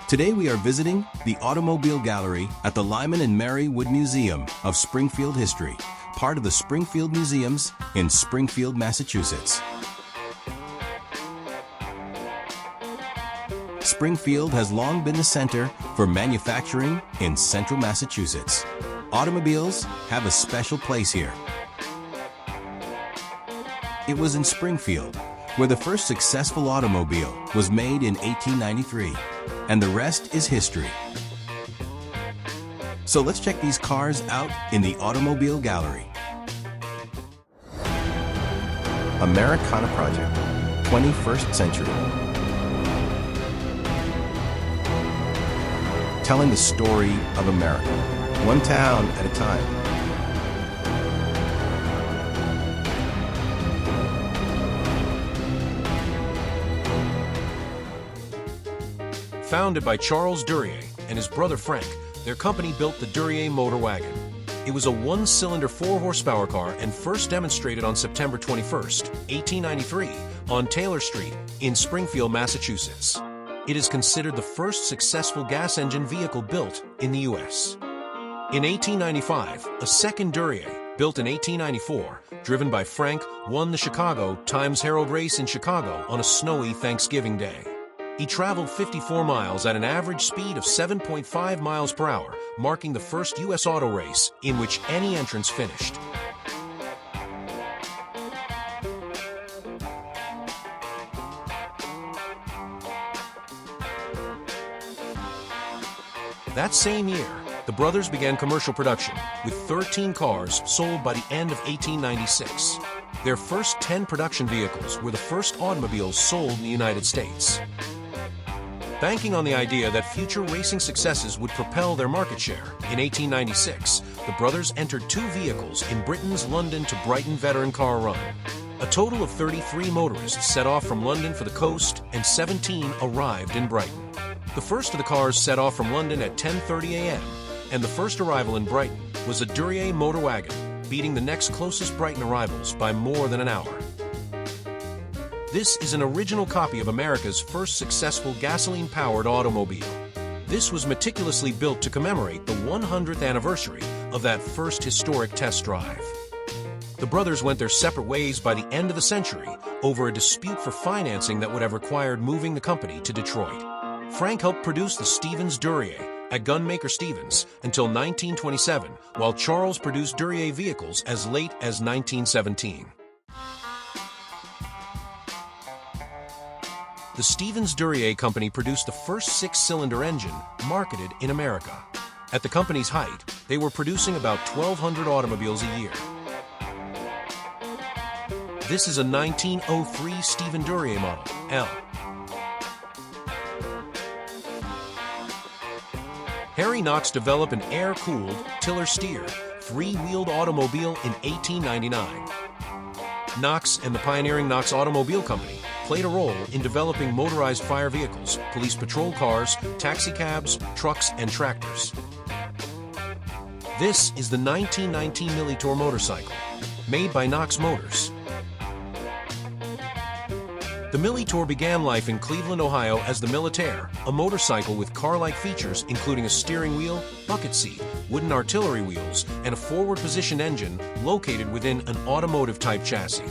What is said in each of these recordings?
Today we are visiting the Automobile Gallery at the Lyman and Merrie Wood Museum of Springfield History, part of the Springfield Museums in Springfield, Massachusetts. Springfield has long been the center for manufacturing in central Massachusetts. Automobiles have a special place here. It was in Springfield where the first successful automobile was made in 1893, and the rest is history. So let's check these cars out in the Automobile Gallery. Americana Project, 21st century. Telling the story of America, one town at a time. Founded by Charles Duryea and his brother Frank, their company built the Duryea motor wagon. It was a one-cylinder 4-horsepower car and first demonstrated on September 21, 1893, on Taylor Street in Springfield, Massachusetts. It is considered the first successful gas engine vehicle built in the U.S. In 1895, a second Duryea, built in 1894, driven by Frank, won the Chicago Times-Herald race in Chicago on a snowy Thanksgiving Day. He traveled 54 miles at an average speed of 7.5 miles per hour, marking the first U.S. auto race in which any entrants finished. That same year, the brothers began commercial production, with 13 cars sold by the end of 1896. Their first 10 production vehicles were the first automobiles sold in the United States. Banking on the idea that future racing successes would propel their market share, in 1896, the brothers entered 2 vehicles in Britain's London to Brighton veteran car run. A total of 33 motorists set off from London for the coast, and 17 arrived in Brighton. The first of the cars set off from London at 10:30 a.m., and the first arrival in Brighton was a Duryea motor wagon, beating the next closest Brighton arrivals by more than an hour. This is an original copy of America's first successful gasoline-powered automobile. This was meticulously built to commemorate the 100th anniversary of that first historic test drive. The brothers went their separate ways by the end of the century over a dispute for financing that would have required moving the company to Detroit. Frank helped produce the Stevens Duryea at gunmaker Stevens until 1927, while Charles produced Duryea vehicles as late as 1917. The Stevens Duryea Company produced the first 6-cylinder engine marketed in America. At the company's height, they were producing about 1,200 automobiles a year. This is a 1903 Stephen Duryea model, L. Harry Knox developed an air-cooled, tiller-steered, 3-wheeled automobile in 1899. Knox and the pioneering Knox Automobile Company played a role in developing motorized fire vehicles, police patrol cars, taxicabs, trucks, and tractors. This is the 1919 Millitor motorcycle, made by Knox Motors. The Millitor began life in Cleveland, Ohio as the Militaire, a motorcycle with car-like features including a steering wheel, bucket seat, wooden artillery wheels, and a forward-positioned engine located within an automotive-type chassis.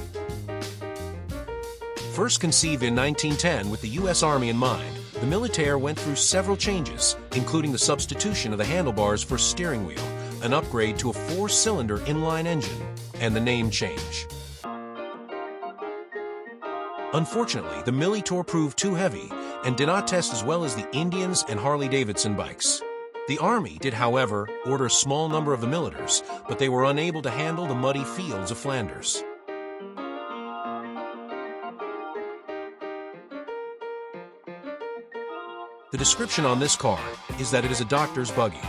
First conceived in 1910 with the U.S. Army in mind, the Militaire went through several changes, including the substitution of the handlebars for steering wheel, an upgrade to a 4-cylinder inline engine, and the name change. Unfortunately, the Millitor proved too heavy and did not test as well as the Indians and Harley-Davidson bikes. The Army did, however, order a small number of the Millitors, but they were unable to handle the muddy fields of Flanders. The description on this car is that it is a doctor's buggy.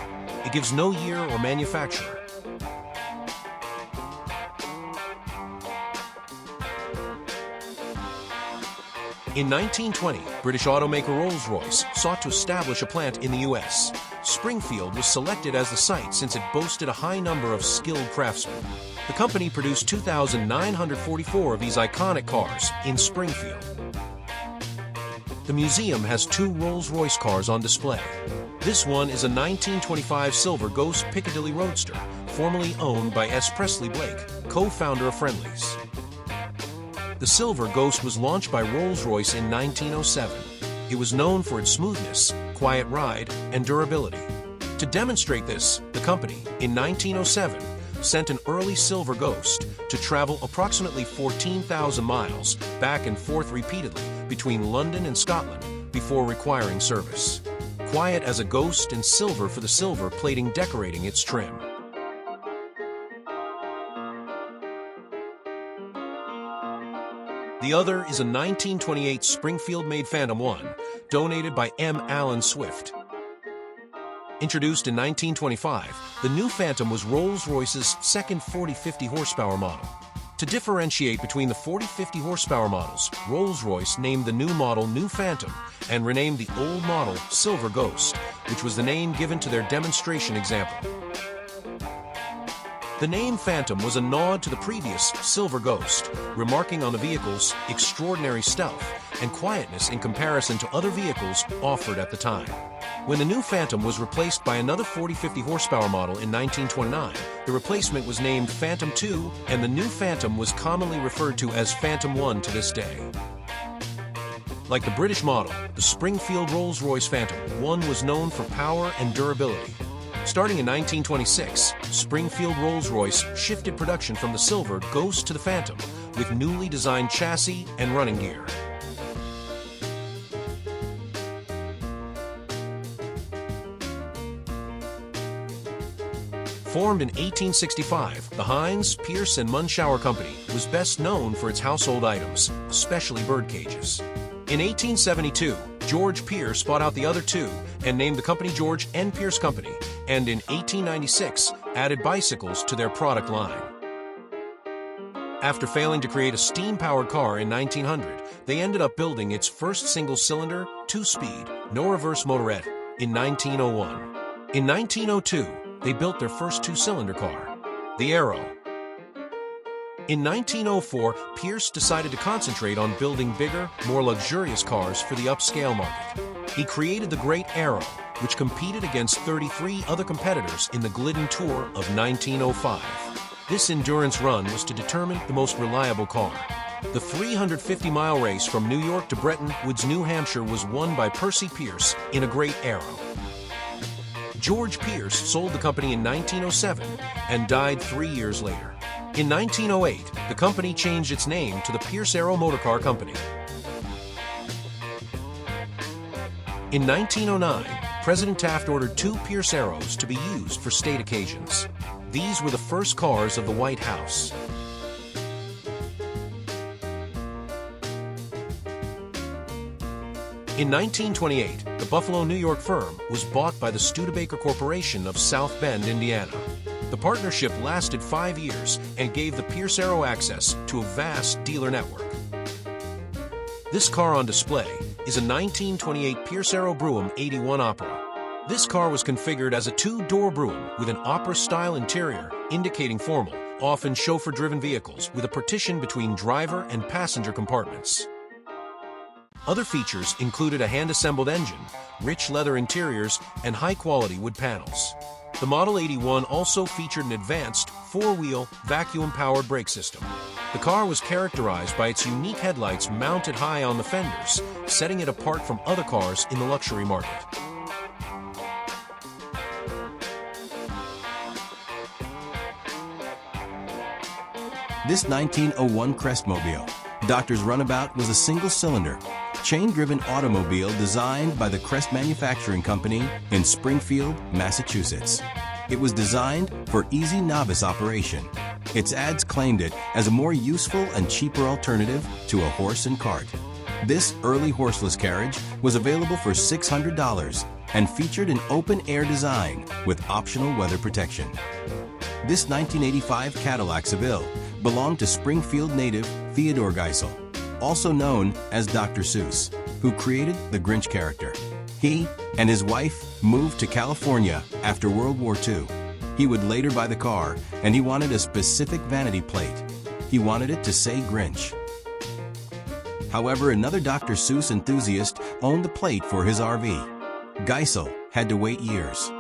It gives no year or manufacturer. In 1920, British automaker Rolls-Royce sought to establish a plant in the U.S. Springfield was selected as the site since it boasted a high number of skilled craftsmen. The company produced 2,944 of these iconic cars in Springfield. The museum has two Rolls-Royce cars on display. This one is a 1925 Silver Ghost Piccadilly Roadster, formerly owned by S. Presley Blake, co-founder of Friendly's. The Silver Ghost was launched by Rolls-Royce in 1907. It was known for its smoothness, quiet ride, and durability. To demonstrate this, the company, in 1907, sent an early Silver Ghost to travel approximately 14,000 miles back and forth repeatedly between London and Scotland before requiring service. Quiet as a ghost and silver for the silver plating decorating its trim. The other is a 1928 Springfield-made Phantom 1, donated by M. Allen Swift. Introduced in 1925, the new Phantom was Rolls-Royce's second 40-50 horsepower model. To differentiate between the 40-50 horsepower models, Rolls-Royce named the new model New Phantom and renamed the old model Silver Ghost, which was the name given to their demonstration example. The name Phantom was a nod to the previous Silver Ghost, remarking on the vehicle's extraordinary stealth and quietness in comparison to other vehicles offered at the time. When the new Phantom was replaced by another 40-50 horsepower model in 1929, the replacement was named Phantom 2, and the new Phantom was commonly referred to as Phantom 1 to this day. Like the British model, the Springfield Rolls-Royce Phantom 1 was known for power and durability. Starting in 1926, Springfield Rolls-Royce shifted production from the Silver Ghost to the Phantom with newly designed chassis and running gear. Formed in 1865, the Heinz, Pierce, and Munschauer Company was best known for its household items, especially bird cages. In 1872, George Pierce bought out the other two and named the company George N. Pierce Company, and in 1896 added bicycles to their product line. After failing to create a steam-powered car in 1900, they ended up building its first single-cylinder, two-speed, no-reverse motorette in 1901. In 1902, they built their first two-cylinder car, the Arrow. In 1904, Pierce decided to concentrate on building bigger, more luxurious cars for the upscale market. He created the Great Arrow, which competed against 33 other competitors in the Glidden Tour of 1905. This endurance run was to determine the most reliable car. The 350-mile race from New York to Bretton Woods, New Hampshire was won by Percy Pierce in a Great Arrow. George Pierce sold the company in 1907 and died 3 years later. In 1908, the company changed its name to the Pierce Arrow Motorcar Company. In 1909, President Taft ordered two Pierce Arrows to be used for state occasions. These were the first cars of the White House. In 1928, the Buffalo, New York firm was bought by the Studebaker Corporation of South Bend, Indiana. The partnership lasted 5 years and gave the Pierce Arrow access to a vast dealer network. This car on display is a 1928 Pierce Arrow Brougham 81 Opera. This car was configured as a two-door brougham with an opera-style interior, indicating formal, often chauffeur-driven vehicles with a partition between driver and passenger compartments. Other features included a hand-assembled engine, rich leather interiors, and high-quality wood panels. The Model 81 also featured an advanced, four-wheel, vacuum-powered brake system. The car was characterized by its unique headlights mounted high on the fenders, setting it apart from other cars in the luxury market. This 1901 Crestmobile, Doctor's Runabout, was a single-cylinder, chain-driven automobile designed by the Crest Manufacturing Company in Springfield, Massachusetts. It was designed for easy novice operation. Its ads claimed it as a more useful and cheaper alternative to a horse and cart. This early horseless carriage was available for $600 and featured an open-air design with optional weather protection. This 1985 Cadillac Seville belonged to Springfield native Theodore Geisel, also known as Doctor Seuss, who created the Grinch character. He and his wife moved to California after World War II. He would later buy the car, and he wanted a specific vanity plate. He wanted it to say Grinch. However, another Dr. Seuss enthusiast owned the plate for his RV. Geisel had to wait years.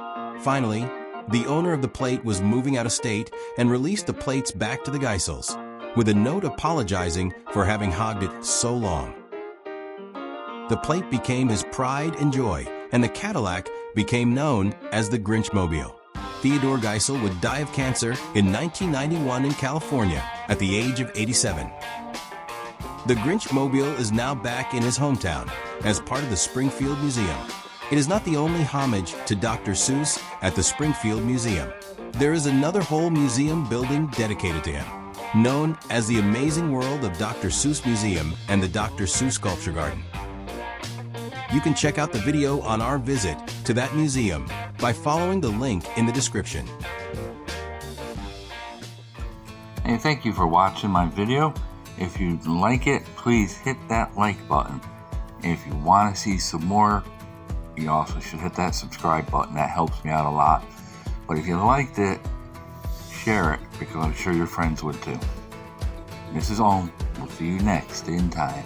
Finally, the owner of the plate was moving out of state and released the plates back to the Geisels, with a note apologizing for having hogged it so long. The plate became his pride and joy, and the Cadillac became known as the Grinch Mobile. Theodore Geisel would die of cancer in 1991 in California at the age of 87. The Grinch Mobile is now back in his hometown as part of the Springfield Museum. It is not the only homage to Dr. Seuss at the Springfield Museum. There is another whole museum building dedicated to him, known as the Amazing World of Dr. Seuss Museum and the Dr. Seuss Sculpture Garden. You can check out the video on our visit to that museum by following the link in the description. Hey, thank you for watching my video. If you like it, please hit that like button. If you want to see some more, you also should hit that subscribe button. That helps me out a lot. But if you liked it, share it, because I'm sure your friends would too. This is Ohm. We'll see you next in time.